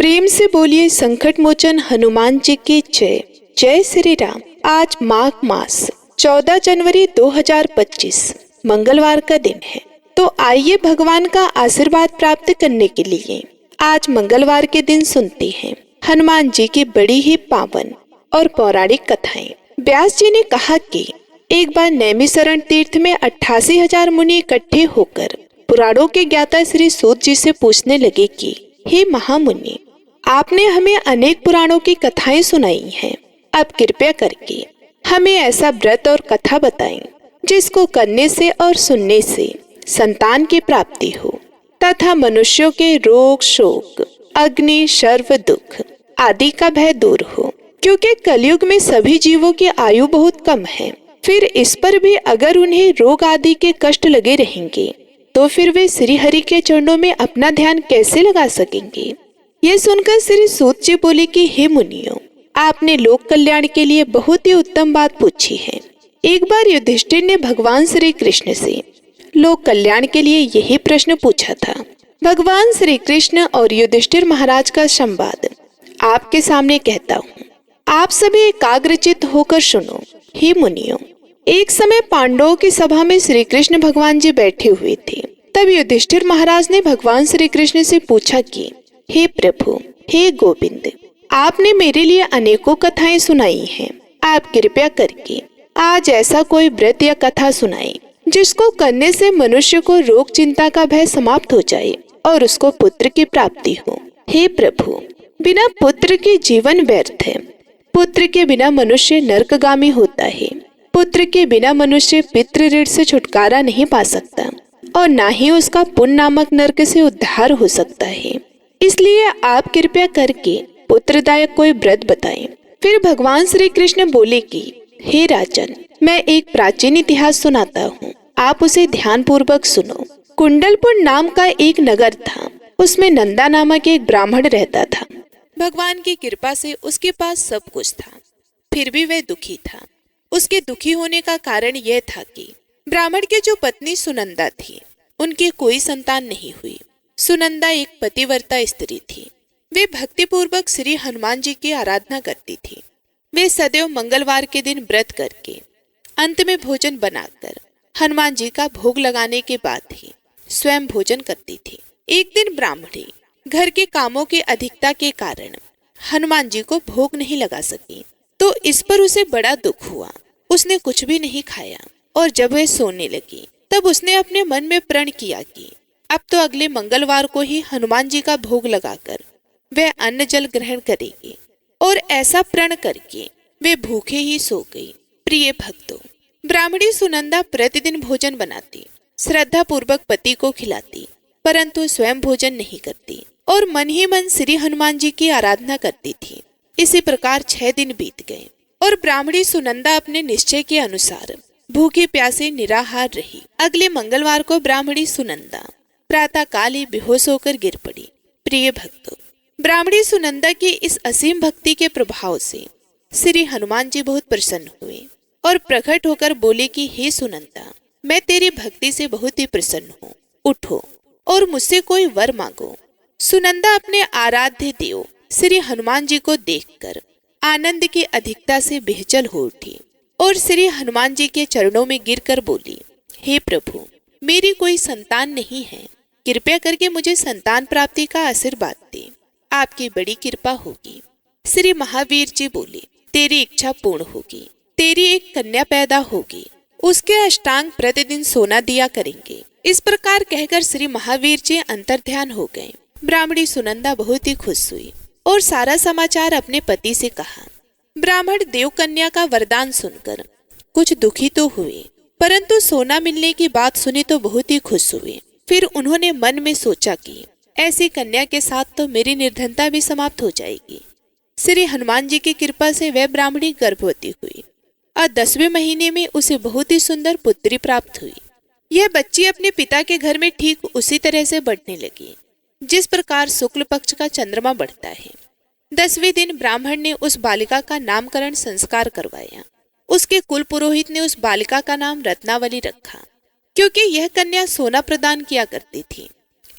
प्रेम से बोलिए संकट मोचन हनुमान जी की जय। जय श्री राम। आज माघ मास 14 जनवरी 2025 मंगलवार का दिन है। तो आइए भगवान का आशीर्वाद प्राप्त करने के लिए आज मंगलवार के दिन सुनते हैं हनुमान जी की बड़ी ही पावन और पौराणिक कथाएं। व्यास जी ने कहा कि एक बार नैमिषारण्य तीर्थ में 88,000 मुनि इकट्ठे होकर पुराणों के ज्ञाता श्री सूत जी से पूछने लगे कि हे महामुनि, आपने हमें अनेक पुराणों की कथाएं सुनाई हैं। अब कृपया करके हमें ऐसा व्रत और कथा बताएं जिसको करने से और सुनने से संतान की प्राप्ति हो तथा मनुष्यों के रोग शोक अग्नि सर्व दुख आदि का भय दूर हो, क्योंकि कलयुग में सभी जीवों की आयु बहुत कम है। फिर इस पर भी अगर उन्हें रोग आदि के कष्ट लगे रहेंगे तो फिर वे श्री हरि के चरणों में अपना ध्यान कैसे लगा सकेंगे। ये सुनकर श्री सूत जी बोले कि हे मुनियों, आपने लोक कल्याण के लिए बहुत ही उत्तम बात पूछी है। एक बार युधिष्ठिर ने भगवान श्री कृष्ण से लोक कल्याण के लिए यही प्रश्न पूछा था। भगवान श्री कृष्ण और युधिष्ठिर महाराज का संवाद आपके सामने कहता हूँ। आप सभी एकाग्रचित होकर सुनो। हे मुनियों, एक समय पांडवों की सभा में श्री कृष्ण भगवान जी बैठे हुए थे। तब युधिष्ठिर महाराज ने भगवान श्री कृष्ण से पूछा कि हे प्रभु, हे गोविंद, आपने मेरे लिए अनेकों कथाएं सुनाई हैं। आप कृपया करके आज ऐसा कोई व्रत या कथा सुनाएं जिसको करने से मनुष्य को रोग चिंता का भय समाप्त हो जाए और उसको पुत्र की प्राप्ति हो। हे प्रभु, बिना पुत्र के जीवन व्यर्थ है। पुत्र के बिना मनुष्य नरकगामी होता है। पुत्र के बिना मनुष्य पितृ ऋण से छुटकारा नहीं पा सकता और ना ही उसका पुण्य नामक नरक से उद्धार हो सकता है। इसलिए आप कृपया करके पुत्रदायक कोई व्रत बताएं। फिर भगवान श्री कृष्ण बोले कि हे राजन, मैं एक प्राचीन इतिहास सुनाता हूँ, आप उसे ध्यान पूर्वक सुनो। कुंडलपुर नाम का एक नगर था। उसमें नंदा नामक एक ब्राह्मण रहता था। भगवान की कृपा से उसके पास सब कुछ था, फिर भी वह दुखी था। उसके दुखी होने का कारण यह था कि ब्राह्मण की जो पत्नी सुनंदा थी, उनकी कोई संतान नहीं हुई। सुनंदा एक पतिव्रता स्त्री थी। वे भक्तिपूर्वक श्री हनुमान जी की आराधना करती थी। वे सदैव मंगलवार के दिन व्रत करके अंत में भोजन बनाकर हनुमान जी का भोग लगाने के बाद ही स्वयं भोजन करती थी। एक दिन ब्राह्मणी घर के कामों की अधिकता के कारण हनुमान जी को भोग नहीं लगा सकी, तो इस पर उसे बड़ा दुख हुआ। उसने कुछ भी नहीं खाया और जब वह सोने लगी तब उसने अपने मन में प्रण किया कि अब तो अगले मंगलवार को ही हनुमान जी का भोग लगाकर वह अन्न जल ग्रहण करेगी। और ऐसा प्रण करके वे भूखे ही सो गई। प्रिय भक्तों, ब्राह्मणी सुनंदा प्रतिदिन भोजन बनाती, श्रद्धा पूर्वक पति को खिलाती, परंतु स्वयं भोजन नहीं करती और मन ही मन श्री हनुमान जी की आराधना करती थी। इसी प्रकार 6 दिन बीत गए और ब्राह्मणी सुनंदा अपने निश्चय के अनुसार भूखी प्यासे निराहार रही। अगले मंगलवार को ब्राह्मणी सुनंदा प्रातः काल ही बेहोश होकर गिर पड़ी। प्रिय भक्तों, ब्राह्मणी सुनंदा की इस असीम भक्ति के प्रभाव से श्री हनुमान जी बहुत प्रसन्न हुए और प्रकट होकर बोले कि हे सुनंदा, मैं तेरी भक्ति से बहुत ही प्रसन्न हूँ। उठो और मुझसे कोई वर मांगो। सुनंदा अपने आराध्य देव श्री हनुमान जी को देखकर आनंद की अधिकता से बेहचल हो उठी और श्री हनुमान जी के चरणों में गिरकर बोली, हे प्रभु, मेरी कोई संतान नहीं है, कृपया करके मुझे संतान प्राप्ति का आशीर्वाद दे, आपकी बड़ी कृपा होगी। श्री महावीर जी बोले, तेरी इच्छा पूर्ण होगी। तेरी एक कन्या पैदा होगी, उसके अष्टांग प्रतिदिन सोना दिया करेंगे। इस प्रकार कहकर श्री महावीर जी अंतर्ध्यान हो गए। ब्राह्मणी सुनंदा बहुत ही खुश हुई और सारा समाचार अपने पति से कहा। ब्राह्मण देव कन्या का वरदान सुनकर कुछ दुखी तो हुए, परंतु सोना मिलने की बात सुनी तो बहुत ही खुश हुए। फिर उन्होंने मन में सोचा कि ऐसी कन्या के साथ तो मेरी निर्धनता भी समाप्त हो जाएगी। श्री हनुमान जी की कृपा से वह ब्राह्मणी गर्भवती हुई और 10वें महीने में उसे बहुत ही सुंदर पुत्री प्राप्त हुई। यह बच्ची अपने पिता के घर में ठीक उसी तरह से बढ़ने लगी जिस प्रकार शुक्ल पक्ष का चंद्रमा बढ़ता है। 10वें दिन ब्राह्मण ने उस बालिका का नामकरण संस्कार करवाया। उसके कुल पुरोहित ने उस बालिका का नाम रत्नावली रखा, क्योंकि यह कन्या सोना प्रदान किया करती थी।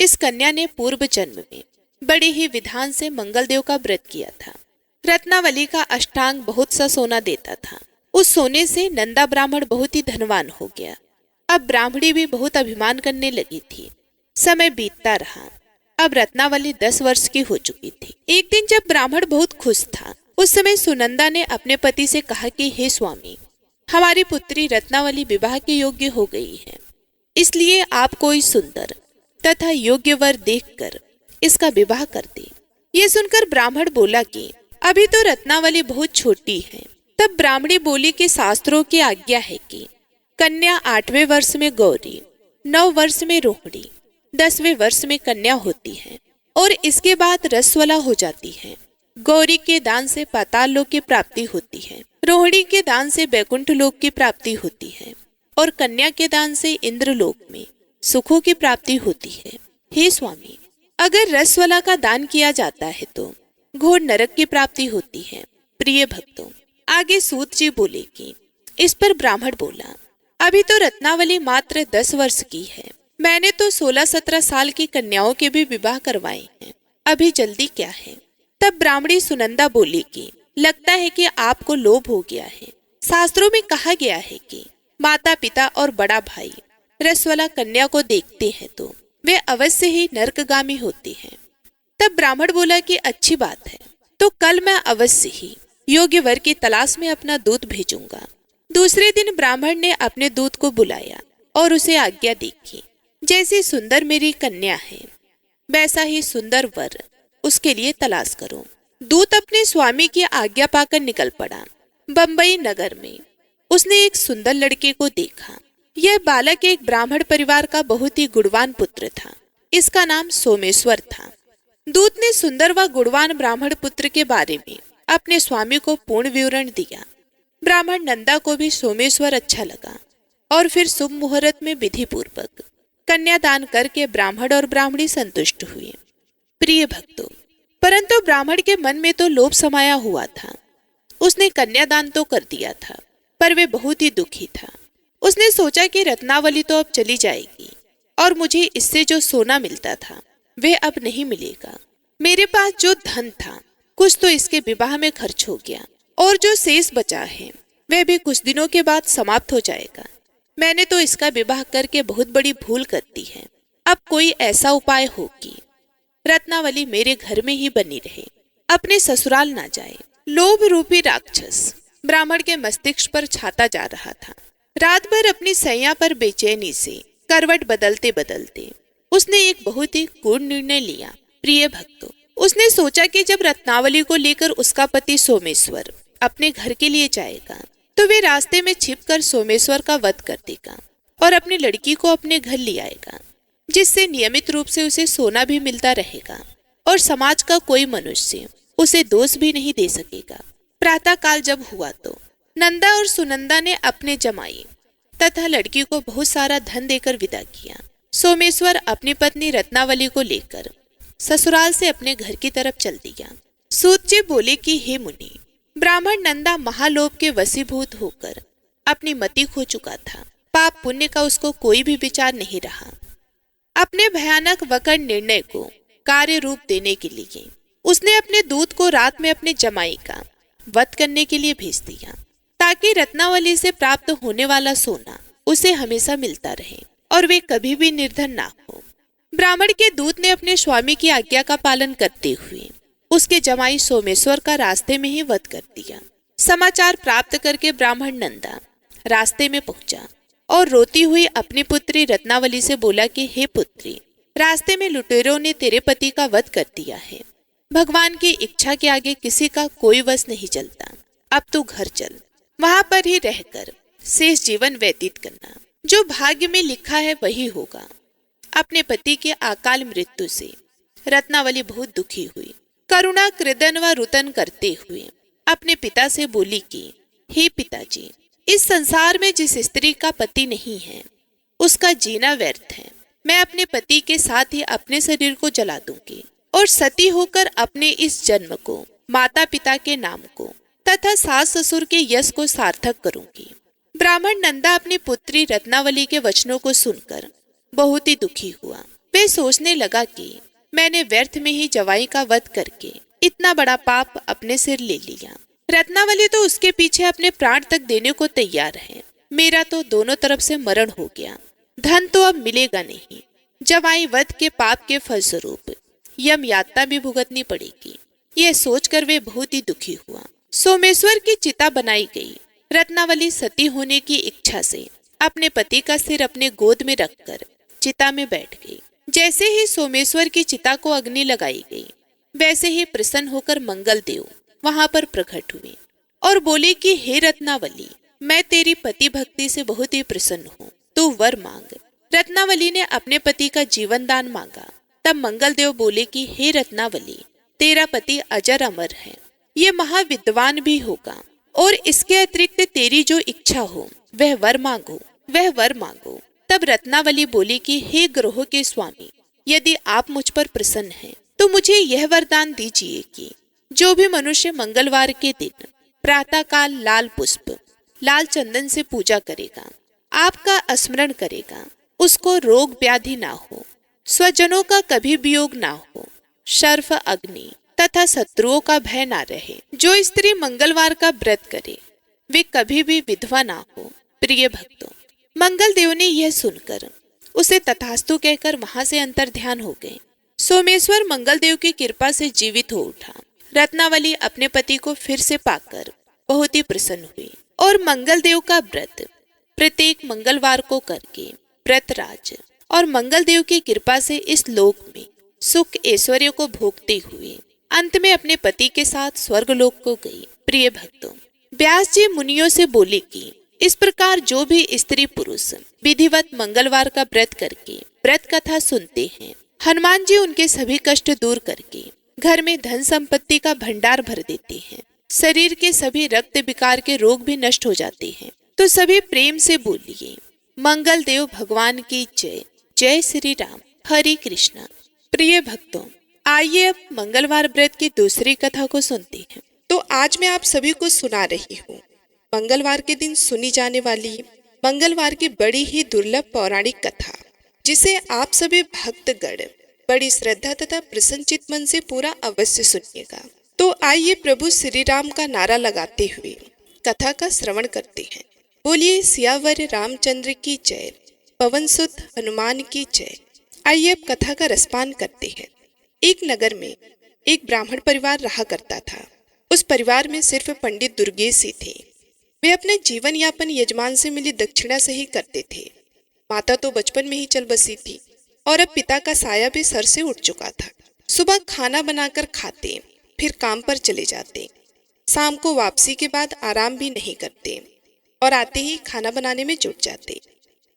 इस कन्या ने पूर्व जन्म में बड़े ही विधान से मंगलदेव का व्रत किया था। रत्नावली का अष्टांग बहुत सा सोना देता था। उस सोने से नंदा ब्राह्मण बहुत ही धनवान हो गया। अब ब्राह्मणी भी बहुत अभिमान करने लगी थी। समय बीतता रहा। अब रत्नावली 10 वर्ष की हो चुकी थी। एक दिन जब ब्राह्मण बहुत खुश था, उस समय सुनंदा ने अपने पति से कहा कि हे स्वामी, हमारी पुत्री रत्नावली विवाह के योग्य हो गई है, इसलिए आप कोई सुंदर तथा योग्य वर देखकर इसका विवाह कर दे। ये सुनकर ब्राह्मण बोला कि अभी तो रत्नावली बहुत छोटी है। तब ब्राह्मणी बोली कि शास्त्रों की आज्ञा है कि कन्या 8वें वर्ष में गौरी, 9 वर्ष में रोहिणी, 10वें वर्ष में कन्या होती है और इसके बाद रसवला हो जाती है। गौरी के दान से पाताल लोक की प्राप्ति होती है, रोहिणी के दान से बैकुंठ लोक की प्राप्ति होती है और कन्या के दान से इंद्रलोक में सुखों की प्राप्ति होती है। हे स्वामी, अगर रसवला का दान किया जाता है तो घोर नरक की प्राप्ति होती है। प्रिय भक्तों, आगे सूत जी बोले कि इस पर ब्राह्मण बोला, अभी तो रत्नावली मात्र 10 वर्ष की है। मैंने तो 16-17 साल की कन्याओं के भी विवाह करवाए हैं, अभी जल्दी क्या है। तब ब्राह्मणी सुनंदा बोली कि लगता है कि आपको लोभ हो गया है। शास्त्रों में कहा गया है कि माता पिता और बड़ा भाई रसवला कन्या को देखते हैं तो वे अवश्य ही नरकगामी होते हैं। तब ब्राह्मण बोला कि अच्छी बात है, तो कल मैं अवश्य ही योग्य वर की तलाश में अपना दूत भेजूंगा। दूसरे दिन ब्राह्मण ने अपने दूत को बुलाया और उसे आज्ञा दी कि जैसी सुंदर मेरी कन्या है, वैसा ही सुंदर वर उसके लिए तलाश करो। दूत अपने स्वामी की आज्ञा पाकर निकल पड़ा। बंबई नगर में उसने एक सुंदर लड़के को देखा। यह बालक एक ब्राह्मण परिवार का बहुत ही गुणवान पुत्र था। इसका नाम सोमेश्वर था। दूत ने सुंदर व गुणवान ब्राह्मण पुत्र के बारे में अपने स्वामी को पूर्ण विवरण दिया। ब्राह्मण नंदा को भी सोमेश्वर अच्छा लगा और फिर शुभ मुहूर्त में विधि पूर्वक कन्यादान करके ब्राह्मण और ब्राह्मणी संतुष्ट हुए। प्रिय भक्तों, परंतु ब्राह्मण के मन में तो लोभ समाया हुआ था। उसने कन्यादान तो कर दिया था, पर वे बहुत ही दुखी था। उसने सोचा कि रत्नावली तो अब चली जाएगी और मुझे इससे जो सोना मिलता था वे अब नहीं मिलेगा। मेरे पास जो धन था कुछ तो इसके विवाह में खर्च हो गया और जो शेष बचा है वह भी कुछ दिनों के बाद समाप्त हो जाएगा। मैंने तो इसका विवाह करके बहुत बड़ी भूल कर दी है। अब कोई ऐसा उपाय हो कि रत्नावली मेरे घर में ही बनी रहे, अपने ससुराल ना जाए। लोभ रूपी राक्षस ब्राह्मण के मस्तिष्क पर छाता जा रहा था। रात भर अपनी सैया पर बेचैनी से करवट बदलते बदलते उसने एक बहुत ही गूढ़ निर्णय लिया। प्रिय भक्तों, उसने सोचा कि जब रत्नावली को लेकर उसका पति सोमेश्वर अपने घर के लिए जाएगा तो वे रास्ते में छिपकर सोमेश्वर का वध कर देगा और अपनी लड़की को अपने घर ले आएगा, जिससे नियमित रूप से उसे सोना भी मिलता रहेगा और समाज का कोई मनुष्य उसे दोष भी नहीं दे सकेगा। प्रातः काल जब हुआ तो नंदा और सुनंदा ने अपने जमाई तथा लड़की को बहुत सारा धन देकर विदा किया। सोमेश्वर अपनी पत्नी रत्नावली को लेकर ससुराल से अपने घर की तरफ चल दिया। सूत जी बोले कि हे मुनि, ब्राह्मण नंदा महालोभ के वशीभूत होकर अपनी मति खो चुका था। पाप पुण्य का उसको कोई भी विचार नहीं रहा। अपने भयानक वक्र निर्णय को कार्य रूप देने के लिए उसने अपने दूत को रात में अपने जमाई का वध करने के लिए भेज दिया, ताकि रत्नावली से प्राप्त होने वाला सोना उसे हमेशा मिलता रहे और वे कभी भी निर्धन ना हो। ब्राह्मण के दूत ने अपने स्वामी की आज्ञा का पालन करते हुए उसके जमाई सोमेश्वर का रास्ते में ही वध कर दिया। समाचार प्राप्त करके ब्राह्मण नंदा रास्ते में पहुंचा और रोती हुई अपनी पुत्री रत्नावली से बोला कि हे पुत्री, रास्ते में लुटेरों ने तेरे पति का वध कर दिया है। भगवान की इच्छा के आगे किसी का कोई वश नहीं चलता। अब तू घर चल, वहां पर ही रहकर शेष जीवन व्यतीत करना। जो भाग्य में लिखा है वही होगा। अपने पति के अकाल मृत्यु से रत्नावली बहुत दुखी हुई। करुणा कृदन व रुदन करते हुए अपने पिता से बोली कि हे पिताजी, इस संसार में जिस स्त्री का पति नहीं है उसका जीना व्यर्थ है। मैं अपने पति के साथ ही अपने शरीर को जला दूंगी और सती होकर अपने इस जन्म को, माता पिता के नाम को तथा सास ससुर के यश को सार्थक करूंगी। ब्राह्मण नंदा अपनी पुत्री रत्नावली के वचनों को सुनकर बहुत ही दुखी हुआ। वे सोचने लगा कि मैंने व्यर्थ में ही जवाई का वध करके इतना बड़ा पाप अपने सिर ले लिया। रत्नावली तो उसके पीछे अपने प्राण तक देने को तैयार है। मेरा तो दोनों तरफ से मरण हो गया। धन तो अब मिलेगा नहीं। जवाई वध के पाप के फलस्वरूप यम यातना भी भुगतनी पड़ेगी। यह सोचकर वे बहुत ही दुखी हुआ। सोमेश्वर की चिता बनाई गई। रत्नावली सती होने की इच्छा से अपने पति का सिर अपने गोद में रखकर चिता में बैठ गई। जैसे ही सोमेश्वर की चिता को अग्नि लगाई गई, वैसे ही प्रसन्न होकर मंगल देव वहां पर प्रकट हुए और बोले कि हे रत्नावली, मैं तेरी पति भक्ति से बहुत ही प्रसन्न हूँ, तू वर मांग। रत्नावली ने अपने पति का जीवन दान मांगा। तब मंगल देव बोले कि हे रत्नावली, तेरा पति अजर अमर है, ये महाविद्वान भी होगा, और इसके अतिरिक्त तेरी जो इच्छा हो वह वर मांगो। तब रत्नावली बोली कि हे ग्रहों के स्वामी, यदि आप मुझ पर प्रसन्न हैं तो मुझे यह वरदान दीजिए कि जो भी मनुष्य मंगलवार के दिन प्रातः काल लाल पुष्प लाल चंदन से पूजा करेगा, आपका स्मरण करेगा, उसको रोग व्याधि ना हो, स्वजनों का कभी वियोग ना हो, सर्प अग्नि तथा शत्रुओं का भय ना रहे। जो स्त्री मंगलवार का व्रत करे वे कभी भी विधवा ना हो। प्रिय भक्तों, मंगल देव ने यह सुनकर उसे तथास्तु कहकर वहां से अंतर ध्यान हो गए। सोमेश्वर मंगल देव की कृपा से जीवित हो उठा। रत्नावली अपने पति को फिर से पाकर बहुत ही प्रसन्न हुई और मंगल देव का व्रत प्रत्येक मंगलवार को करके व्रतराज और मंगल देव की कृपा से इस लोक में सुख ऐश्वर्य को भोगते हुए अंत में अपने पति के साथ स्वर्गलोक को गई। प्रिय भक्तों, व्यास जी मुनियों से बोले कि इस प्रकार जो भी स्त्री पुरुष विधिवत मंगलवार का व्रत करके व्रत कथा सुनते हैं, हनुमान जी उनके सभी कष्ट दूर करके घर में धन संपत्ति का भंडार भर देते हैं। शरीर के सभी रक्त विकार के रोग भी नष्ट हो जाते हैं। तो सभी प्रेम से बोलिए, मंगल देव भगवान की जय। जय श्री राम। हरे कृष्णा। प्रिय भक्तों, आइए अब मंगलवार व्रत की दूसरी कथा को सुनते हैं। तो आज मैं आप सभी को सुना रही हूँ मंगलवार के दिन सुनी जाने वाली मंगलवार की बड़ी ही दुर्लभ पौराणिक कथा, जिसे आप सभी भक्तगण बड़ी श्रद्धा तथा प्रसन्नचित मन से पूरा अवश्य सुनिएगा। तो आइए प्रभु श्री राम का नारा लगाते हुए कथा का श्रवण करते हैं। बोलिए सियावर रामचंद्र की जय, पवन सुत हनुमान की जय। आइए अब कथा का रसपान करते हैं। एक नगर में एक ब्राह्मण परिवार रहा करता था। उस परिवार में सिर्फ पंडित दुर्गेश ही थे। वे अपने जीवन यापन यजमान से मिली दक्षिणा से ही करते थे। माता तो बचपन में ही चल बसी थी और अब पिता का साया भी सर से उठ चुका था। सुबह खाना बनाकर खाते, फिर काम पर चले जाते। शाम को वापसी के बाद आराम भी नहीं करते और आते ही खाना बनाने में जुट जाते।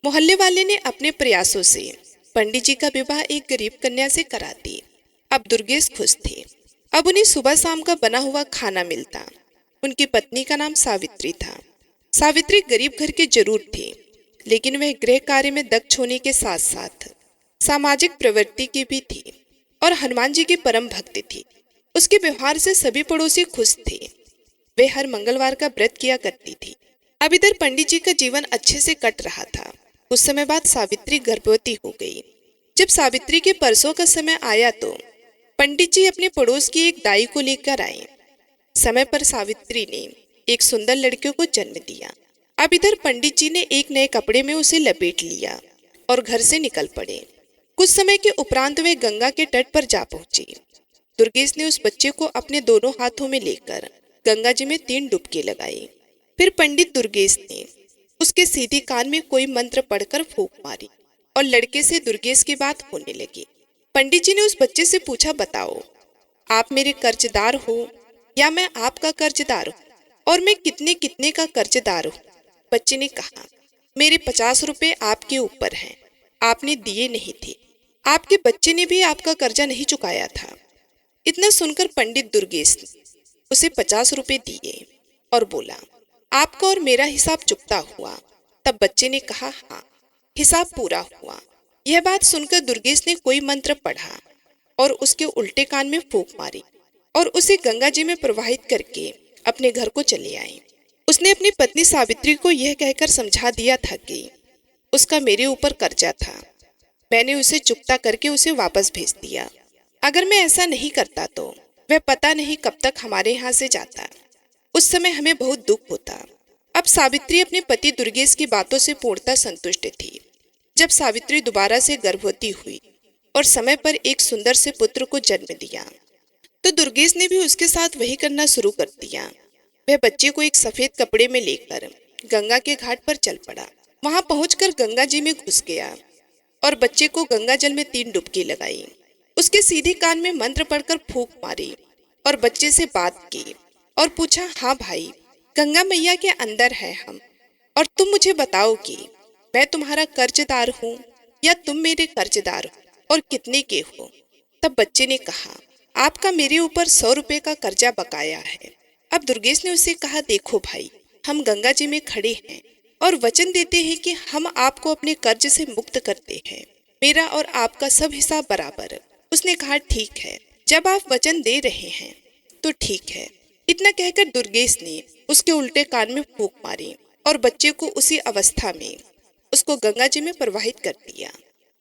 मोहल्ले वाले ने अपने प्रयासों से पंडित जी का विवाह एक गरीब कन्या से करा दी। अब दुर्गेश खुश थे। अब उन्हें सुबह शाम का बना हुआ खाना मिलता। उनकी पत्नी का नाम सावित्री था। सावित्री गरीब घर के जरूर थे, लेकिन वह गृह कार्य में दक्ष होने के साथ साथ सामाजिक प्रवृत्ति की भी थी और हनुमान जी की परम भक्त थी। उसके व्यवहार से सभी पड़ोसी खुश थे। वे हर मंगलवार का व्रत किया करती थी। अब इधर पंडित जी का जीवन अच्छे से कट रहा था। कुछ समय बाद सावित्री गर्भवती हो गई। जब सावित्री के परसों का समय आया तो पंडित जी अपने पड़ोस की एक दाई को लेकर आए। समय पर सावित्री ने एक सुंदर लड़के को जन्म दिया। अब इधर पंडित जी ने एक नए कपड़े में उसे लपेट लिया और घर से निकल पड़े। कुछ समय के उपरांत वे गंगा के तट पर जा पहुंचे। दुर्गेश ने उस बच्चे को अपने दोनों हाथों में लेकर गंगा जी में 3 डुबकी लगाई। फिर पंडित दुर्गेश ने उसके सीधे कान में कोई मंत्र पढ़कर फूंक मारी और लड़के से दुर्गेश की बात होने लगी। पंडित जी ने उस बच्चे से पूछा, बताओ आप मेरे कर्जदार हो या मैं आपका कर्जदार हूँ, और मैं कितने कितने का कर्जदार हूँ। बच्चे ने कहा, मेरे 50 रुपए आपके ऊपर हैं, आपने दिए नहीं थे। आपके बच्चे ने भी आपका कर्जा नहीं चुकाया था। इतना सुनकर पंडित दुर्गेश ने उसे 50 रुपए दिए और बोला, आपका और मेरा हिसाब चुकता हुआ। तब बच्चे ने कहा, हाँ हिसाब पूरा हुआ। यह बात सुनकर दुर्गेश ने कोई मंत्र पढ़ा और उसके उल्टे कान में फूंक मारी और उसे गंगा जी में प्रवाहित करके अपने घर को चले आए। उसने अपनी पत्नी सावित्री को यह कहकर समझा दिया था कि उसका मेरे ऊपर कर्जा था, मैंने उसे चुकता करके उसे वापस भेज दिया। अगर मैं ऐसा नहीं करता तो वह पता नहीं कब तक हमारे यहाँ से जाता। उस समय हमें बहुत दुख होता। अब सावित्री अपने पति दुर्गेश की बातों से पूर्णतः संतुष्ट थी। जब सावित्री दोबारा से गर्भवती हुई और समय पर एक सुंदर से पुत्र को जन्म दिया तो दुर्गेश ने भी उसके साथ वही करना शुरू कर दिया। वह बच्चे को एक सफेद कपड़े में लेकर गंगा के घाट पर चल पड़ा। वहां पहुंचकर गंगा जी में घुस गया और बच्चे को गंगा जल में 3 डुबकी लगाई। उसके सीधे कान में मंत्र पढ़कर फूंक मारी और बच्चे से बात की और पूछा, हाँ भाई, गंगा मैया के अंदर है हम, और तुम मुझे बताओ कि मैं तुम्हारा कर्जदार हूँ या तुम मेरे कर्जदार हो, और कितने के हो। तब बच्चे ने कहा, आपका मेरे ऊपर 100 रुपए का कर्जा बकाया है। अब दुर्गेश ने उसे कहा, देखो भाई, हम गंगा जी में खड़े हैं और वचन देते हैं कि हम आपको अपने कर्ज से मुक्त करते हैं। मेरा और आपका सब हिसाब बराबर। उसने कहा, ठीक है, जब आप वचन दे रहे हैं तो ठीक है। इतना कहकर दुर्गेश ने उसके उल्टे कान में फूंक मारी और बच्चे को उसी अवस्था में उसको गंगा जी में प्रवाहित कर दिया।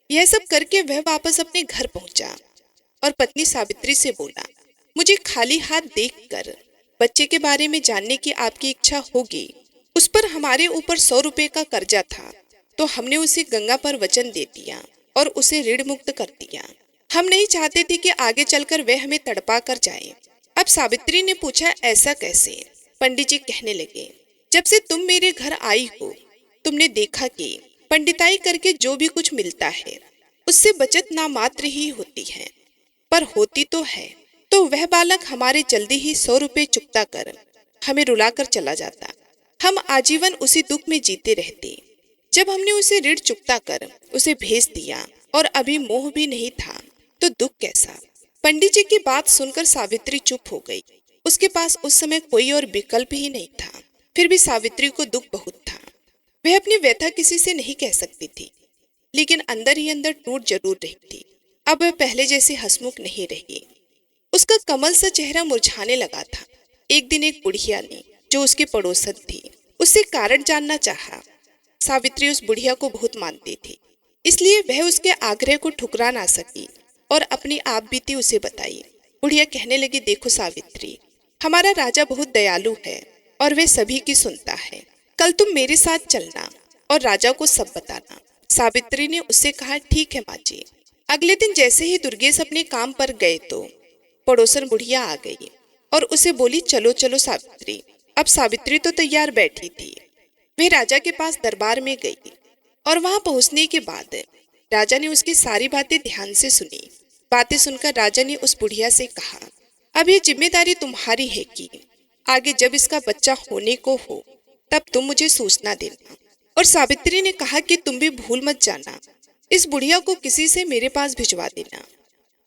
यह सब करके वह वापस अपने घर पहुंचा और पत्नी सावित्री से बोला, मुझे खाली हाथ देखकर बच्चे के बारे में जानने की आपकी इच्छा होगी। उस पर हमारे ऊपर 100 रुपए का कर्जा था तो हमने उसे गंगा पर वचन दे दिया और उसे ऋण मुक्त कर दिया। हम नहीं चाहते थे कि आगे चलकर वह हमें तड़पा कर जाए। अब सावित्री ने पूछा, ऐसा कैसे? पंडित जी कहने लगे, जब से तुम मेरे घर आई हो तुमने देखा कि पंडिताई करके जो भी कुछ मिलता है उससे बचत नामात्र ही होती है, पर होती तो है। तो वह बालक हमारे जल्दी ही 100 रुपए चुकता कर हमें रुलाकर चला जाता। हम आजीवन उसी दुख में जीते रहते। जब हमने उसे ऋण चुकता कर उसे भेज दिया और अभी मोह भी नहीं था तो दुख कैसा। पंडित जी की बात सुनकर सावित्री चुप हो गई। उसके पास उस समय कोई और विकल्प ही नहीं था। फिर भी सावित्री को दुख बहुत था। वह अपनी व्यथा किसी से नहीं कह सकती थी, लेकिन अंदर ही अंदर टूट जरूर रही थी। अब वह पहले जैसी हंसमुख नहीं रही। उसका कमल सा चेहरा मुरझाने लगा था। एक दिन एक बुढ़िया ने, जो उसकी पड़ोसन थी, उससे कारण जानना चाहा। सावित्री उस बुढ़िया को बहुत मानती थी, इसलिए वह उसके आग्रह को ठुकरा ना सकी और अपनी आप बीती उसे बताई। बुढ़िया कहने लगी, देखो सावित्री, हमारा राजा बहुत दयालु है और वह सभी की सुनता है। कल तुम मेरे साथ चलना और राजा को सब बताना। सावित्री ने उससे कहा, ठीक है माँ जी। अगले दिन जैसे ही दुर्गेश अपने काम पर गए तो पड़ोसन बुढ़िया आ गई और उसे बोली, चलो चलो सावित्री। अब सावित्री तो तैयार बैठी थी। वह राजा के पास दरबार में गई और वहां पहुंचने के बाद राजा ने उसकी सारी बातें ध्यान से सुनी। बातें सुनकर राजा ने उस बुढ़िया से कहा, अब ये जिम्मेदारी तुम्हारी है कि आगे जब इसका बच्चा होने को हो तब तुम मुझे सूचना देना। और सावित्री ने कहा कि तुम भी भूल मत जाना, इस बुढ़िया को किसी से मेरे पास भिजवा देना।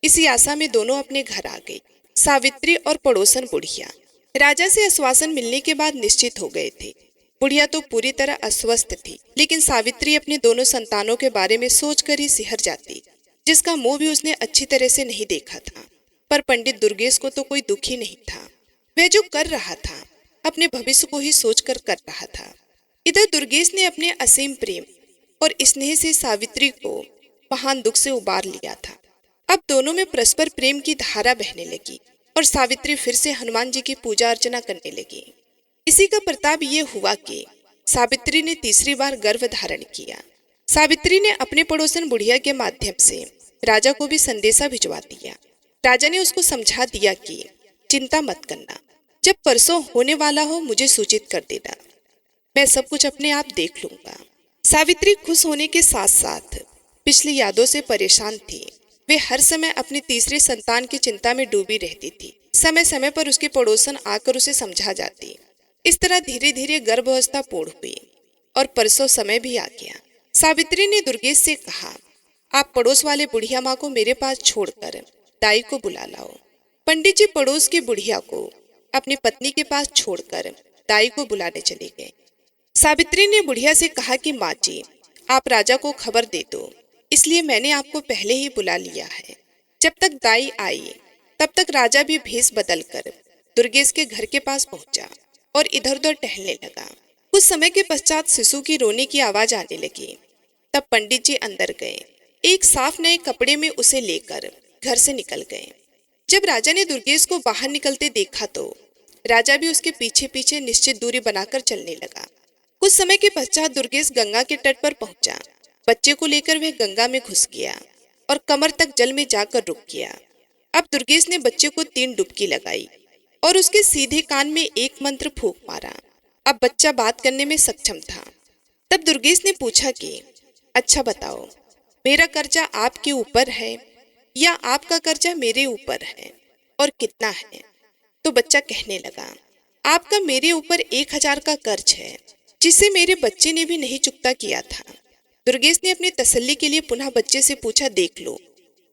इसी आशा में दोनों अपने घर आ गई, सावित्री और पड़ोसन बुढ़िया। राजा से आश्वासन मिलने के बाद निश्चित हो गए थे। बुढ़िया तो पूरी तरह अस्वस्थ थी, लेकिन सावित्री अपने दोनों संतानों के बारे में सोचकर ही सिहर जाती, जिसका मुंह भी उसने अच्छी तरह से नहीं देखा था। पर पंडित दुर्गेश को तो कोई दुख ही नहीं था। वह जो कर रहा था अपने भविष्य को ही सोचकर कर रहा था। इधर दुर्गेश ने अपने असीम प्रेम और स्नेह से सावित्री को महान दुख से उबार लिया था। अब दोनों में परस्पर प्रेम की धारा बहने लगी और सावित्री फिर से हनुमान जी की पूजा अर्चना करने लगी। इसी का प्रताप ये हुआ कि सावित्री ने तीसरी बार गर्भ धारण किया। सावित्री ने अपने पड़ोसन बुढ़िया के माध्यम से राजा को भी संदेशा भिजवा दिया। राजा ने उसको समझा दिया कि चिंता मत करना, जब परसों होने वाला हो मुझे सूचित कर देना, मैं सब कुछ अपने आप देख लूंगा। सावित्री खुश होने के साथ साथ पिछली यादों से परेशान थी। वे हर समय अपनी तीसरे संतान की चिंता में डूबी रहती थी। समय समय पर उसके पड़ोसन आकर उसे समझा जाती। इस तरह धीरे धीरे गर्भावस्था पूर्ण हुई और परसों समय भी आ गया। सावित्री ने दुर्गेश से कहा, आप पड़ोस वाले बुढ़िया माँ को मेरे पास छोड़कर दाई को बुला लाओ। पंडित जी पड़ोस की बुढ़िया को अपनी पत्नी के पास छोड़कर दाई को बुलाने चले गए। सावित्री ने बुढ़िया से कहा कि माँ जी, आप राजा को खबर दे दो, इसलिए मैंने आपको पहले ही बुला लिया है। जब तक दाई आई तब तक राजा भी भेष बदलकर दुर्गेश के घर के पास पहुंचा और इधर उधर टहलने लगा। कुछ समय के पश्चात शिशु की रोने की आवाज आने लगी। तब पंडित जी अंदर गए। एक साफ नए कपड़े में उसे लेकर घर से निकल गए। जब राजा ने दुर्गेश को बाहर निकलते देखा तो राजा भी उसके पीछे पीछे निश्चित दूरी बनाकर चलने लगा। कुछ समय के पश्चात दुर्गेश गंगा के तट पर पहुंचा। बच्चे को लेकर वह गंगा में घुस गया और कमर तक जल में जाकर रुक गया। अब दुर्गेश ने बच्चे को 3 डुबकी लगाई और उसके सीधे कान में एक मंत्र फूंक मारा। अब बच्चा बात करने में सक्षम था। तब दुर्गेश ने पूछा कि अच्छा बताओ, मेरा कर्जा आपके ऊपर है या आपका कर्जा मेरे ऊपर है और कितना है? तो बच्चा कहने लगा, आपका मेरे ऊपर 1000 का कर्ज है, जिसे मेरे बच्चे ने भी नहीं चुकता किया था। दुर्गेश ने अपनी तसल्ली के लिए पुनः बच्चे से पूछा, देख लो,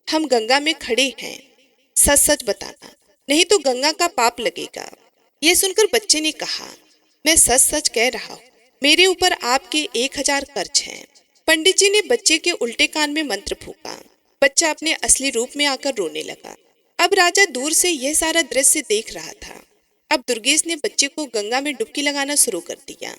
हम गंगा में खड़े हैं, सच सच बताना, नहीं तो गंगा का पाप लगेगा। यह सुनकर बच्चे ने कहा, मैं सच सच कह रहा हूँ, मेरे ऊपर आपके 1000 कर्ज हैं। पंडित जी ने बच्चे के उल्टे कान में मंत्र फूका। बच्चा अपने असली रूप में आकर रोने लगा। अब राजा दूर से यह सारा दृश्य देख रहा था। अब दुर्गेश ने बच्चे को गंगा में डुबकी लगाना शुरू कर दिया।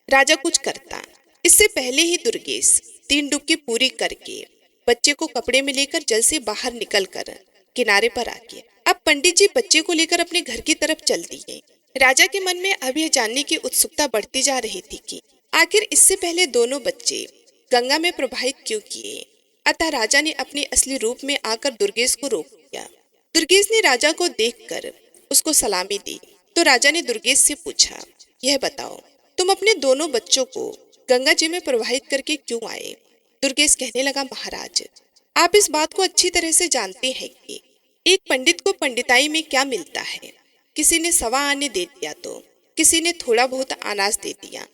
राजा कुछ करता इससे पहले ही दुर्गेश 3 डुबकी पूरी करके बच्चे को कपड़े में लेकर जल से बाहर निकलकर किनारे पर आ गया। अब पंडित जी बच्चे को लेकर अपने घर की तरफ चल दिए। राजा के मन में अब यह जानने की उत्सुकता बढ़ती जा रही थी कि आखिर इससे पहले दोनों बच्चे गंगा में प्रवाहित क्यों किए। अतः राजा ने अपने असली रूप में आकर दुर्गेश को रोक दिया। दुर्गेश ने राजा को देखकर उसको सलामी दी तो राजा ने दुर्गेश से पूछा, यह बताओ, तुम अपने दोनों बच्चों को गंगा जी में प्रवाहित करके क्यों आए? दुर्गेश कहने लगा, महाराज, आप इस बात को अच्छी तरह से जानते हैं कि एक पंडित को पंडिताई में क्या मिलता है। किसी ने 1.25 आने दे दिया तो किसी ने थोड़ा बहुत अनाज दे दिया,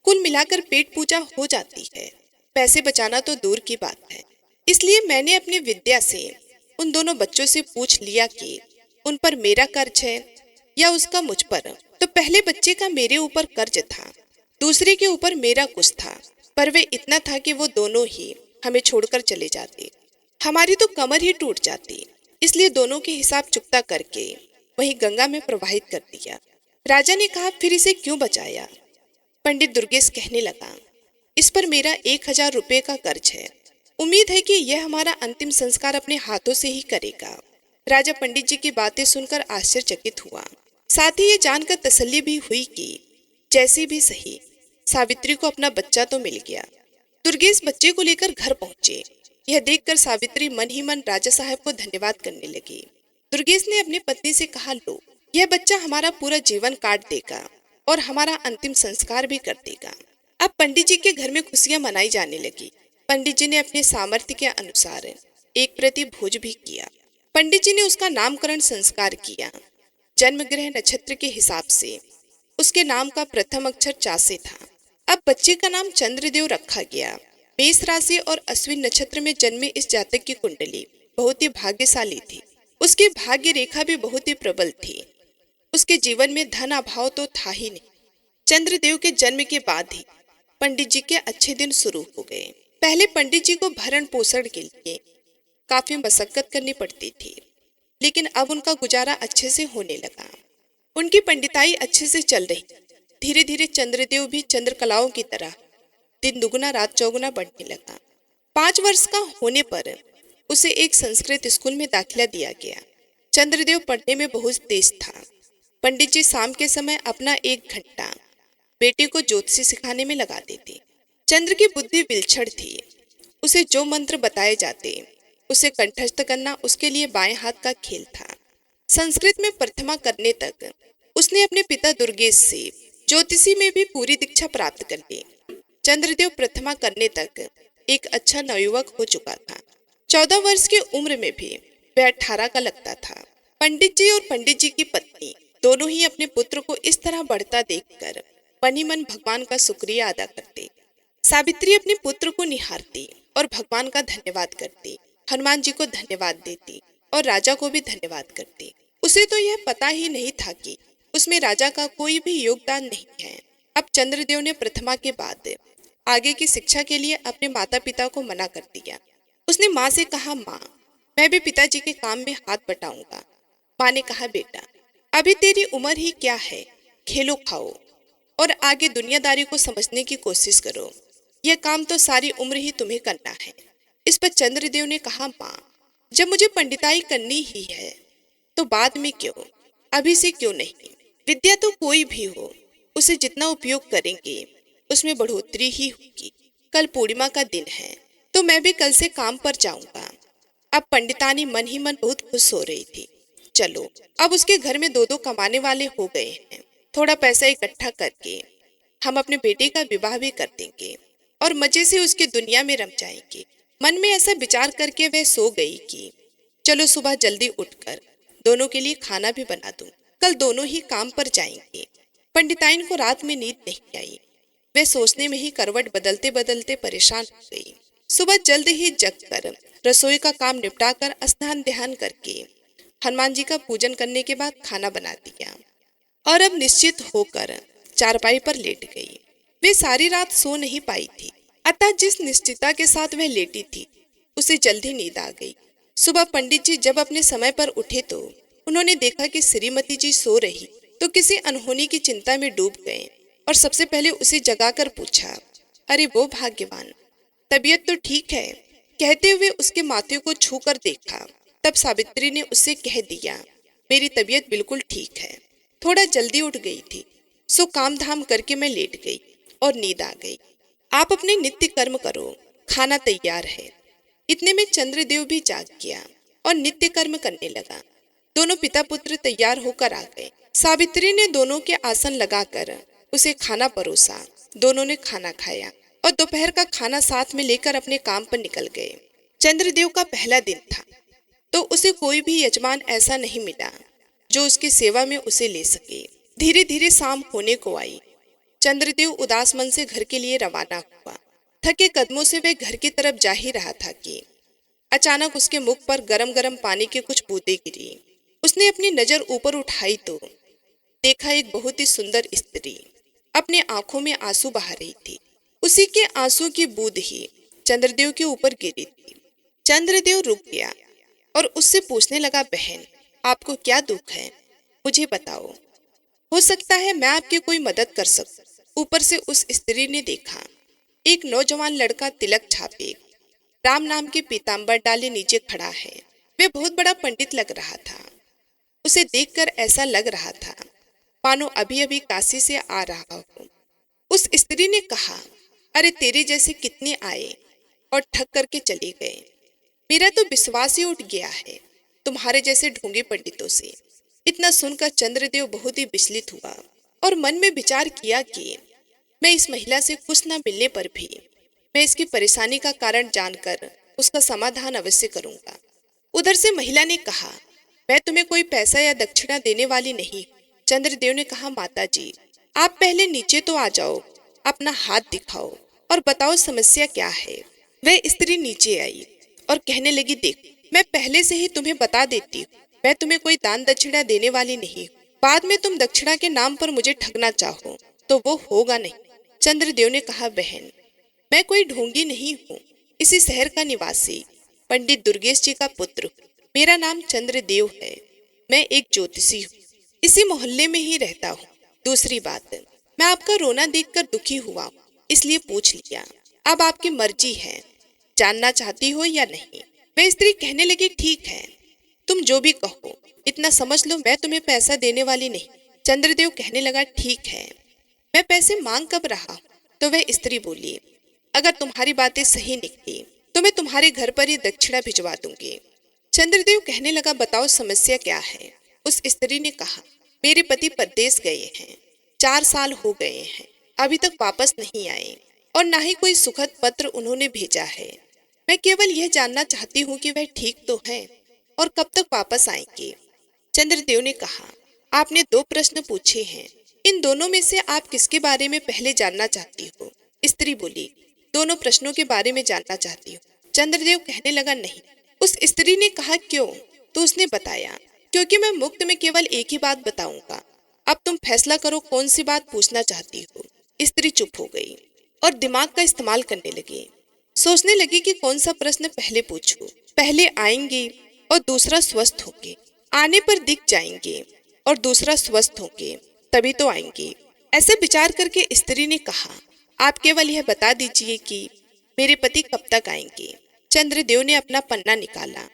कुल मिलाकर पेट पूजा हो जाती है। पैसे बचाना तो दूर की बात है। इसलिए मैंने अपनी विद्या से उन दोनों बच्चों से पूछ लिया कि उन पर मेरा कर्ज है या उसका मुझ पर। तो पहले बच्चे का मेरे ऊपर कर्ज था, दूसरे के ऊपर मेरा कुछ था, पर वे इतना था कि वो दोनों ही हमें छोड़कर चले जाते, हमारी तो कमर ही टूट जाती। इसलिए दोनों के हिसाब चुकता करके वही गंगा में प्रवाहित कर दिया। राजा ने कहा, फिर इसे क्यों बचाया? पंडित दुर्गेश कहने लगा, इस पर मेरा 1000 रुपये का कर्ज है। उम्मीद है कि यह हमारा अंतिम संस्कार अपने हाथों से ही करेगा। राजा पंडित जी की बातें सुनकर आश्चर्यचकित हुआ। साथ ही ये जानकर तसल्ली भी हुई कि जैसी भी सही, सावित्री को अपना बच्चा तो मिल गया। दुर्गेश बच्चे को लेकर घर पहुंचे। यह देखकर सावित्री मन ही मन राजा साहब को धन्यवाद करने लगी। दुर्गेश ने अपनी पत्नी से कहा, लो, यह बच्चा हमारा पूरा जीवन काट देगा और हमारा अंतिम संस्कार भी कर देगा। अब पंडित जी के घर में खुशियां मनाई जाने लगी। पंडित जी ने अपने सामर्थ्य के अनुसार एक प्रति भोज भी किया। पंडित जी ने उसका नामकरण संस्कार किया। जन्म ग्रह नक्षत्र के हिसाब से उसके नाम का प्रथम अक्षर चा से था। अब बच्चे का नाम चंद्रदेव रखा गया। मेष राशि और अश्विन नक्षत्र में जन्मे इस जातक की कुंडली बहुत ही भाग्यशाली थी। उसकी भाग्य रेखा भी बहुत ही प्रबल थी। उसके जीवन में धन अभाव तो था ही नहीं। चंद्रदेव के जन्म के बाद ही पंडित जी के अच्छे दिन शुरू हो गए। पहले पंडित जी को भरण पोषण के लिए काफी मशक्कत करनी पड़ती थी, लेकिन अब उनका गुजारा अच्छे से होने लगा। उनकी पंडिताई अच्छे से चल रही। धीरे धीरे चंद्रदेव भी चंद्रकलाओं की तरह दिन दुगुना रात चौगुना बढ़ने लगा। 5 वर्ष का होने पर उसे एक संस्कृत स्कूल में दाखिला दिया गया। चंद्रदेव पढ़ने में बहुत तेज था। पंडित जी शाम के समय अपना 1 घंटा बेटे को ज्योतिषी सिखाने में लगा देते। चंद्र की बुद्धि विलक्षण थी। उसे जो मंत्र बताए जाते उसे कंठस्थ करना उसके लिए बाएं हाथ का खेल था। संस्कृत में प्रथमा करने तक उसने अपने पिता दुर्गेश से ज्योतिषी में भी पूरी दीक्षा प्राप्त कर ली। चंद्रदेव प्रथमा करने तक एक अच्छा नवयुवक हो चुका था। 14 वर्ष की उम्र में भी वह 18 का लगता था। पंडित जी और पंडित जी की पत्नी दोनों ही अपने पुत्र को इस तरह बढ़ता देखकर मन ही मन भगवान का शुक्रिया अदा करते। सावित्री अपने पुत्र को निहारती और भगवान का धन्यवाद करती, हनुमान जी को धन्यवाद देती और राजा को भी धन्यवाद करती। उसे तो यह पता ही नहीं था कि उसमें राजा का कोई भी योगदान नहीं है। अब चंद्रदेव ने प्रथमा के बाद आगे की शिक्षा के लिए अपने माता पिता को मना कर दिया। उसने माँ से कहा, माँ, मैं भी पिताजी के काम में हाथ बटाऊंगा। माँ ने कहा, बेटा, अभी तेरी उम्र ही क्या है, खेलो खाओ और आगे दुनियादारी को समझने की कोशिश करो। यह काम तो सारी उम्र ही तुम्हें करना है। इस पर चंद्रदेव ने कहा, माँ, जब मुझे पंडिताई करनी ही है तो बाद में क्यों, अभी से क्यों नहीं। विद्या तो कोई भी हो, उसे जितना उपयोग करेंगे उसमें बढ़ोतरी ही होगी। कल पूर्णिमा का दिन है तो मैं भी कल से काम पर जाऊंगा। अब पंडितानी मन ही मन बहुत खुश हो रही थी। चलो, अब उसके घर में दो दो कमाने वाले हो गए हैं। थोड़ा पैसा इकट्ठा करके हम अपने बेटे का विवाह भी कर देंगे और मजे से उसकी दुनिया में रम जाएंगे। मन में ऐसा विचार करके वह सो गई कि चलो सुबह जल्दी उठकर दोनों के लिए खाना भी बना दूं। कल दोनों ही काम पर जाएंगे। पंडिताइन को रात में नींद नहीं आई। वह सोचने में ही करवट बदलते बदलते परेशान हो गई। सुबह जल्द ही जगकर रसोई का काम निपटाकर स्नान ध्यान करके हनुमान जी का पूजन करने के बाद खाना बना दिया और अब निश्चित होकर चारपाई पर लेट गई। वे सारी रात सो नहीं पाई थी, अतः जिस निश्चितता के साथ वह लेटी थी उसे जल्दी नींद आ गई। सुबह पंडित जी जब अपने समय पर उठे तो उन्होंने देखा कि श्रीमती जी सो रही तो किसी अनहोनी की चिंता में डूब गए और सबसे पहले उसे जगाकर पूछा, अरे वो भाग्यवान, तबीयत तो ठीक है? कहते हुए उसके माथे को छू कर देखा। तब सावित्री ने उससे कह दिया, मेरी तबीयत बिल्कुल ठीक है, थोड़ा जल्दी उठ गई थी, सो काम धाम करके मैं लेट गई और नींद आ गई। आप अपने नित्य कर्म करो, खाना तैयार है। इतने में चंद्रदेव भी जाग गया और नित्य कर्म करने लगा। दोनों पिता पुत्र तैयार होकर आ गए। सावित्री ने दोनों के आसन लगाकर उसे खाना परोसा। दोनों ने खाना खाया और दोपहर का खाना साथ में लेकर अपने काम पर निकल गए। चंद्रदेव का पहला दिन था तो उसे कोई भी यजमान ऐसा नहीं मिला जो उसकी सेवा में उसे ले सके। धीरे धीरे शाम होने को आई। चंद्रदेव उदास मन से घर के लिए रवाना हुआ। थके कदमों से वह घर की तरफ जा ही रहा था कि अचानक उसके मुख पर गरम गरम पानी की कुछ बूंदें गिरी। उसने अपनी नजर ऊपर उठाई तो देखा एक बहुत ही सुंदर स्त्री अपने आंखों में आंसू बहा रही थी। उसी के आंसू की बूंद ही चंद्रदेव के ऊपर गिरी थी। चंद्रदेव रुक गया और उससे पूछने लगा, बहन आपको क्या दुख है, मुझे बताओ, हो सकता है मैं आपकी कोई मदद कर सकूं। ऊपर से उस स्त्री ने देखा एक नौजवान लड़का तिलक छापे राम नाम के पीताम्बर डाले नीचे खड़ा है। वह बहुत बड़ा पंडित लग रहा था। उसे देखकर ऐसा लग रहा था मानो अभी अभी काशी से आ रहा हो। उस स्त्री ने कहा, अरे तेरे जैसे कितने आए और ठग करके चले गए। मेरा तो विश्वास ही उठ गया है तुम्हारे जैसे ढोंगे पंडितों से। इतना सुनकर चंद्रदेव बहुत ही विचलित हुआ और मन में विचार किया कि मैं इस महिला से कुछ न मिलने पर भी मैं इसकी परेशानी का कारण जानकर उसका समाधान अवश्य करूंगा। उधर से महिला ने कहा, मैं तुम्हें कोई पैसा या दक्षिणा देने वाली नहीं। चंद्रदेव ने कहा, माता जी आप पहले नीचे तो आ जाओ, अपना हाथ दिखाओ और बताओ समस्या क्या है। वह स्त्री नीचे आई और कहने लगी, देख मैं पहले से ही तुम्हें बता देती हूँ, मैं तुम्हें कोई दान दक्षिणा देने वाली नहीं। बाद में तुम दक्षिणा के नाम पर मुझे ठगना चाहो तो वो होगा नहीं। चंद्रदेव ने कहा, बहन मैं कोई ढोंगी नहीं हूँ, इसी शहर का निवासी पंडित दुर्गेश जी का पुत्र हूँ। मेरा नाम चंद्रदेव है। मैं एक ज्योतिषी हूँ, इसी मोहल्ले में ही रहता हूँ। दूसरी बात, मैं आपका रोना देखकर दुखी हुआ हूँ, इसलिए पूछ लिया। अब आपकी मर्जी है, जानना चाहती हो या नहीं। वह स्त्री कहने लगी, ठीक है तुम जो भी कहो, इतना समझ लो मैं तुम्हें पैसा देने वाली नहीं। चंद्रदेव कहने लगा, ठीक है मैं पैसे मांग कब रहा हूँ। तो वह स्त्री बोली, अगर तुम्हारी बातें सही निकली तो मैं तुम्हारे घर पर ही दक्षिणा भिजवा दूंगी। चंद्रदेव कहने लगा, बताओ समस्या क्या है। उस स्त्री ने कहा, मेरे पति परदेश गए हैं, 4 साल हो गए हैं, अभी तक वापस नहीं आए और ना ही कोई सुखद पत्र उन्होंने भेजा है। मैं केवल यह जानना चाहती हूँ कि वह ठीक तो है और कब तक वापस आएंगे। चंद्रदेव ने कहा, आपने 2 प्रश्न पूछे हैं, इन दोनों में से आप किसके बारे में पहले जानना चाहती हो। स्त्री बोली, दोनों प्रश्नों के बारे में जानना चाहती हूँ। चंद्रदेव कहने लगा, नहीं। उस स्त्री ने कहा, क्यों। तो उसने बताया, क्योंकि मैं मुक्त में केवल एक ही बात बताऊंगा, अब तुम फैसला करो कौन सी बात पूछना चाहती हो। स्त्री चुप हो गई और दिमाग का इस्तेमाल करने लगी। सोचने लगी कि कौन सा प्रश्न पहले पूछूं। पहले आएंगे और दूसरा स्वस्थ होंगे, आने पर दिख जाएंगे और दूसरा स्वस्थ होंगे, तभी तो आएंगे। ऐसे विचार करके स्त्री ने कहा, आप केवल यह बता दीजिए कि मेरे पति कब तक आएंगे। चंद्रदेव ने अपना पन्ना निकाला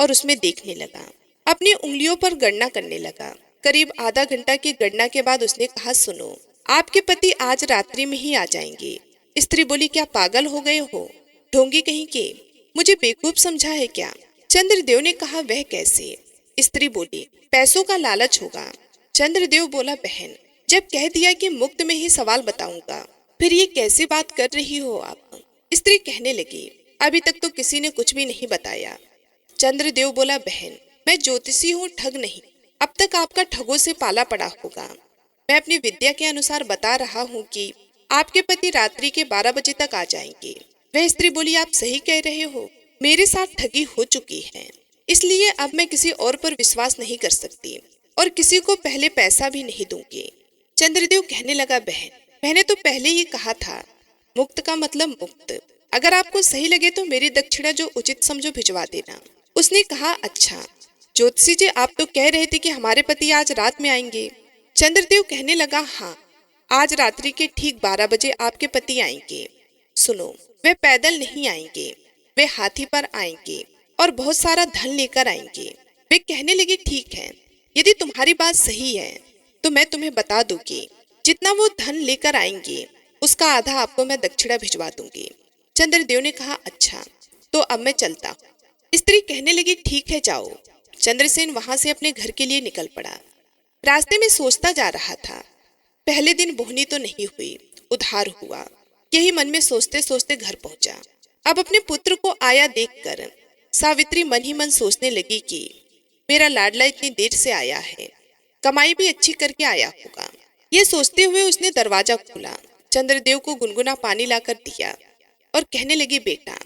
और उसमें देखने लगा। अपनी उंगलियों पर गणना करने लगा। करीब आधा घंटा की गणना के बाद उसने कहा, सुनो, आपके पति आज रात्रि में ही आ जाएंगे। स्त्री बोली, क्या पागल हो गए हो, ढोंगी कहीं के, मुझे बेवकूफ समझा है क्या? चंद्रदेव ने कहा, वह कैसे? स्त्री बोली, पैसों का लालच होगा। चंद्रदेव बोला, बहन, जब कह दिया कि मुफ्त में ही सवाल बताऊंगा, फिर ये कैसी बात कर रही हो आप? स्त्री कहने लगी, अभी तक तो किसी ने कुछ भी नहीं बताया। चंद्रदेव बोला, बहन, मैं ज्योतिषी हूँ, ठग नहीं। अब तक आपका ठगों से पाला पड़ा होगा। मैं अपनी विद्या के अनुसार बता रहा हूँ कि आपके पति रात्रि के 12 बजे तक आ जाएंगे। वह स्त्री बोली, आप सही कह रहे हो, मेरे साथ ठगी हो चुकी है, इसलिए अब मैं किसी और पर विश्वास नहीं कर सकती और किसी को पहले पैसा भी नहीं दूंगी। चंद्रदेव कहने लगा, बहन, मैंने तो पहले ही कहा था, मुक्त का मतलब मुक्त। अगर आपको सही लगे तो मेरी दक्षिणा जो उचित समझो भिजवा देना। उसने कहा, अच्छा ज्योतिषी जी, आप तो कह रहे थे कि हमारे पति आज रात में आएंगे। चंद्रदेव कहने लगा, हाँ, आज रात्रि के ठीक 12 बजे आपके पति आएंगे। सुनो, वे पैदल नहीं आएंगे, वे हाथी पर आएंगे और बहुत सारा धन लेकर आएंगे। वे कहने लगे, ठीक है, यदि तुम्हारी बात सही है तो मैं तुम्हें बता दूंगी, जितना वो धन लेकर आएंगे उसका आधा आपको मैं दक्षिणा भिजवा दूंगी। चंद्रदेव ने कहा, अच्छा, तो अब मैं चलता हूँ। स्त्री कहने लगी, ठीक है, जाओ। चंद्रसेन वहां से अपने घर के लिए निकल पड़ा। रास्ते में सोचता जा रहा था, पहले दिन बोहनी तो नहीं हुई, उधार हुआ। यही मन में सोचते सोचते घर पहुंचा। अब अपने पुत्र को आया देखकर सावित्री मन ही मन सोचने लगी कि मेरा लाडला इतनी देर से आया है, कमाई भी अच्छी करके आया होगा। ये सोचते हुए उसने दरवाजा खोला, चंद्रदेव को गुनगुना पानी लाकर दिया और कहने लगी, बेटा,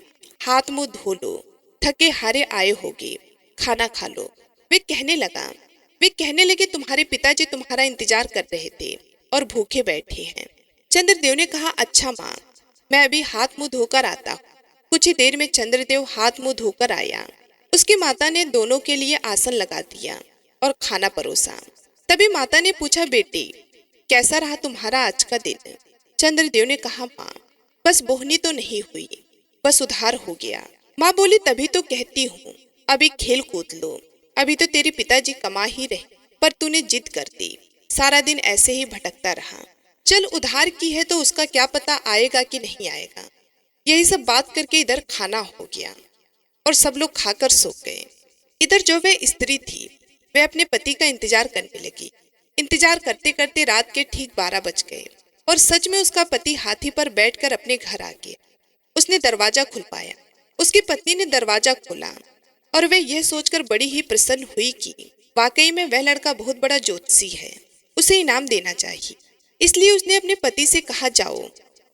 हाथ मुंह धो लो, थके हारे आए होगे, खाना खा लो। वे कहने लगे, तुम्हारे पिताजी तुम्हारा इंतजार कर रहे थे और भूखे बैठे हैं। चंद्रदेव ने कहा, अच्छा माँ, मैं अभी हाथ मुंह धोकर आता हूँ। कुछ ही देर में चंद्रदेव हाथ मुंह धोकर आया। उसकी माता ने दोनों के लिए आसन लगा दिया और खाना परोसा। तभी माता ने पूछा, बेटी, कैसा रहा तुम्हारा आज का दिन? चंद्रदेव ने कहा, माँ, बस बोहनी तो नहीं हुई, बस उधार हो गया। माँ बोली, तभी तो कहती हूँ, अभी खेल कूद लो, अभी तो तेरे पिताजी कमा ही रहे, पर तूने जिद कर दी, सारा दिन ऐसे ही भटकता रहा। चल, उधार की है तो उसका क्या पता आएगा कि नहीं आएगा। यही सब बात करके इधर खाना हो गया और सब लोग खाकर सो गए। इधर जो वह स्त्री थी, वह अपने पति का इंतजार करने लगी। इंतजार करते करते रात के ठीक 12 बज गए और सच में उसका पति हाथी पर बैठकर अपने घर आ गया। उसने दरवाजा खुलवाया। उसकी पत्नी ने दरवाजा खोला और वह यह सोचकर बड़ी ही प्रसन्न हुई कि वाकई में वह लड़का बहुत बड़ा ज्योतिषी है, उसे इनाम देना चाहिए। इसलिए उसने अपने पति से कहा, जाओ,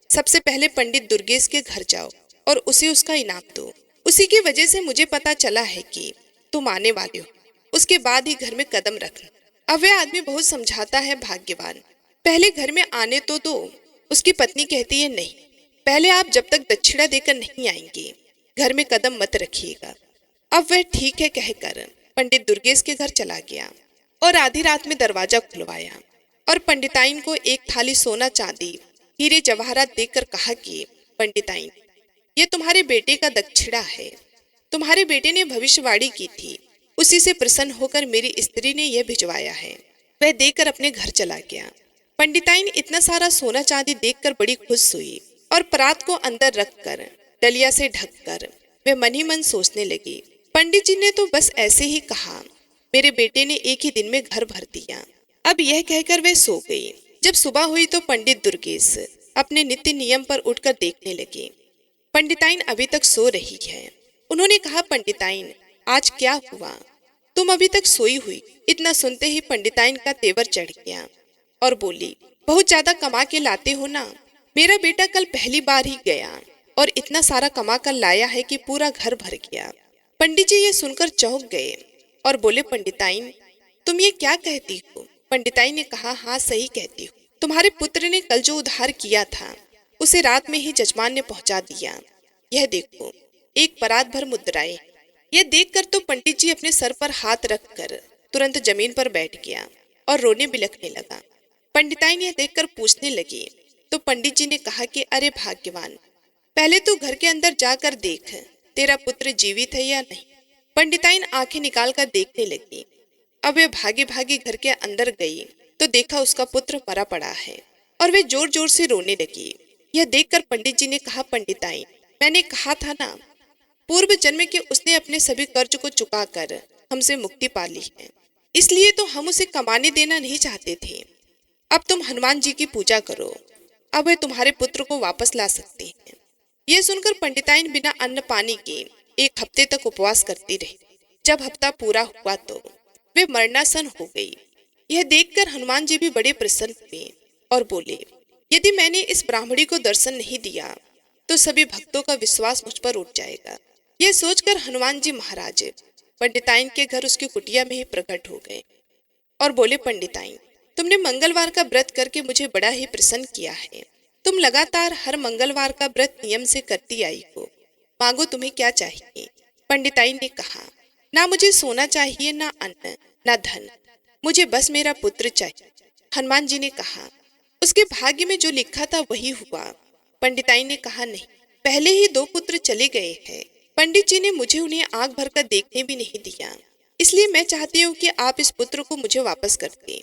सबसे पहले पंडित दुर्गेश के घर जाओ और उसे उसका इनाम दो। उसी की वजह से मुझे पता चला है कि तुम आने वाले हो, उसके बाद ही घर में कदम रखना। अब वह आदमी बहुत समझाता है, भाग्यवान, पहले घर में आने तो दो। उसकी पत्नी कहती है, नहीं, पहले आप जब तक दक्षिणा देकर नहीं आएंगे घर में कदम मत रखिएगा। अब वह ठीक है कहकर पंडित दुर्गेश के घर चला गया और आधी रात में दरवाजा खुलवाया और पंडिताइन को एक थाली सोना चांदी हीरे जवाहरात देकर कहा कि पंडिताइन, ये तुम्हारे बेटे का दक्षिणा है। तुम्हारे बेटे ने भविष्यवाणी की थी, उसी से प्रसन्न होकर मेरी स्त्री ने यह भिजवाया है। वह देकर अपने घर चला गया। पंडिताइन इतना सारा सोना चांदी देखकर बड़ी खुश हुई और परात को अंदर रखकर डलिया से ढककर वे मन ही मन सोचने लगी, पंडित जी ने तो बस ऐसे ही कहा, मेरे बेटे ने एक ही दिन में घर भर दिया। अब यह कहकर वह सो गई। जब सुबह हुई तो पंडित दुर्गेश अपने नित्य नियम पर उठकर देखने लगे। पंडिताइन अभी तक सो रही है। उन्होंने कहा, पंडिताइन, आज क्या हुआ, तुम अभी तक सोई हुई? इतना सुनते ही पंडिताइन का तेवर चढ़ गया और बोली, बहुत ज्यादा कमा के लाते हो ना। मेरा बेटा कल पहली बार ही गया और इतना सारा कमा कर लाया है कि पूरा घर भर गया। पंडित जी ये सुनकर चौंक गए और बोले, पंडिताइन, तुम ये क्या कहती हो? पंडिताइन ने कहा, हाँ, सही कहती हो। तुम्हारे पुत्र ने कल जो उधार किया था उसे रात में ही जजमान ने पहुंचा दिया। यह देखो, एक परात भर मुद्राएं। यह देखकर तो पंडित जी अपने सर पर हाथ रखकर तुरंत जमीन पर बैठ गया और रोने बिलखने लगा। पंडिताइन यह देखकर पूछने लगी तो पंडित जी ने कहा कि अरे भाग्यवान, पहले तो घर के अंदर जाकर देख, तेरा पुत्र जीवित है या नहीं। पंडिताइन आंखें निकाल कर देखने लगी। अब वे भागी भागी घर के अंदर गई तो देखा उसका पुत्र मरा पड़ा है और वे जोर जोर से रोने लगी। यह देखकर पंडित जी ने कहा, पंडिताइन, मैंने कहा था ना, पूर्व जन्म के उसने अपने सभी कर्ज को चुकाकर हमसे मुक्ति पा ली है, इसलिए तो हम उसे कमाने देना नहीं चाहते थे। अब तुम हनुमान जी की पूजा करो, अब वे तुम्हारे पुत्र को वापस ला सकते हैं। यह सुनकर पंडिताइन बिना अन्न पानी के 1 हफ्ते तक उपवास करती रही। जब हफ्ता पूरा हुआ तो वे मरणासन हो गई। यह देखकर हनुमान जी भी बड़े प्रसन्न हुए और बोले, यदि मैंने इस ब्राह्मणी को दर्शन नहीं दिया तो सभी भक्तों का विश्वास मुझ पर उठ जाएगा। यह सोचकर हनुमान जी महाराज पंडिताइन के घर उसकी कुटिया में ही प्रकट हो गए और बोले, पंडिताइन, तुमने मंगलवार का व्रत करके मुझे बड़ा ही प्रसन्न किया है। तुम लगातार हर मंगलवार का व्रत नियम से करती आई हो, मांगो तुम्हें क्या चाहिए। पंडिताइन ने कहा, ना मुझे सोना चाहिए, ना अन्न, ना धन, मुझे बस मेरा पुत्र चाहिए। हनुमान जी ने कहा, उसके भाग्य में जो लिखा था वही हुआ। पंडिताइन ने कहा, नहीं, पहले ही 2 पुत्र चले गए हैं। पंडित जी ने मुझे उन्हें आंख भरकर देखने भी नहीं दिया, इसलिए मैं चाहती हूँ कि आप इस पुत्र को मुझे वापस कर दें।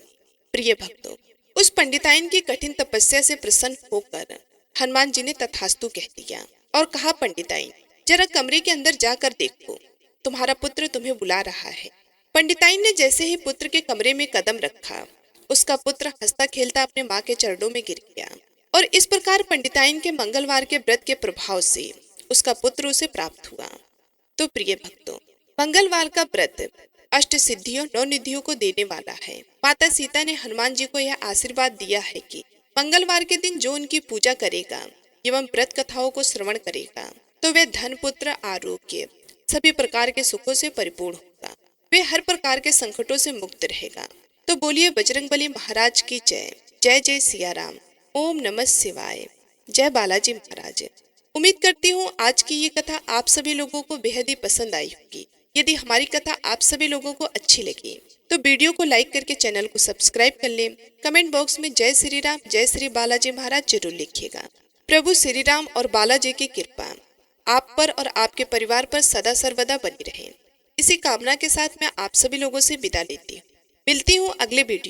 प्रिय भक्तों, उस पंडिताइन की कठिन तपस्या से प्रसन्न होकर हनुमान जी ने तथास्तु कह दिया और कहा, पंडिताइन, जरा कमरे के अंदर जाकर देखो, तुम्हारा पुत्र तुम्हें बुला रहा है। पंडिताइन ने जैसे ही पुत्र के कमरे में कदम रखा, उसका पुत्र हंसता खेलता अपने माँ के चरणों में गिर गया और इस प्रकार पंडिताइन के मंगलवार के व्रत के प्रभाव से उसका पुत्र उसे प्राप्त हुआ। तो प्रिय भक्तों, मंगलवार का व्रत अष्ट सिद्धियों 9 निधियों को देने वाला है। माता सीता ने हनुमान जी को यह आशीर्वाद दिया है कि मंगलवार के दिन जो उनकी पूजा करेगा एवं व्रत कथाओं को श्रवण करेगा तो वह धन, पुत्र, आरोग्य, सभी प्रकार के सुखों से परिपूर्ण होगा। वे हर प्रकार के संकटों से मुक्त रहेगा। तो बोलिए बजरंगबली महाराज की जय। जय जय सिया राम। ओम नमः शिवाय। जय बालाजी महाराज। उम्मीद करती हूँ आज की ये कथा आप सभी लोगों को बेहद ही पसंद आई होगी। यदि हमारी कथा आप सभी लोगों को अच्छी लगी तो वीडियो को लाइक करके चैनल को सब्सक्राइब कर लें। कमेंट बॉक्स में जय श्री राम, जय श्री बालाजी महाराज जरूर लिखिएगा। प्रभु श्री राम और बालाजी की कृपा आप पर और आपके परिवार पर सदा सर्वदा बनी रहे। इसी कामना के साथ मैं आप सभी लोगों से विदा लेती हूँ। मिलती हूँ अगले वीडियो